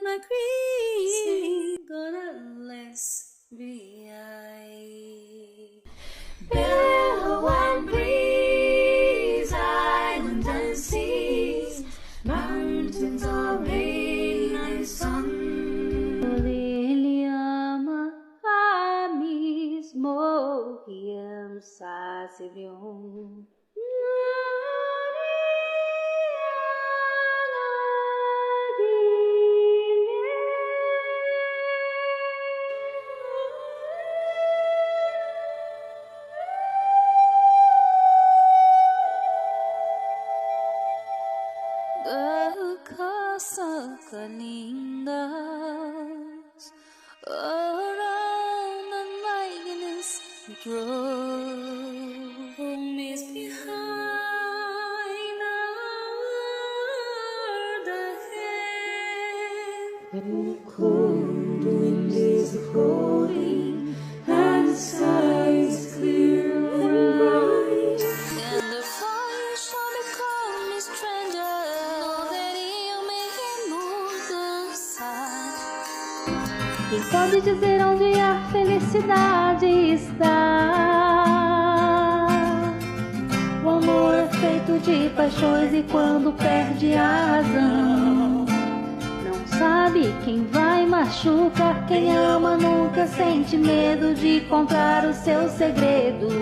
my creed, godless behind. Billow and breeze, island and seas, mountains of rain and sun. Ele ama a mismo quien sacion. Casaca lindas around the lightness drove miss behind the head. Cold wind is floating and the sky is clear and bright, and the fire shall become his treasure. Quem pode dizer onde a felicidade está? O amor é feito de paixões e quando perde a razão, não sabe quem vai machucar. Quem ama nunca sente medo de contar os seus segredos.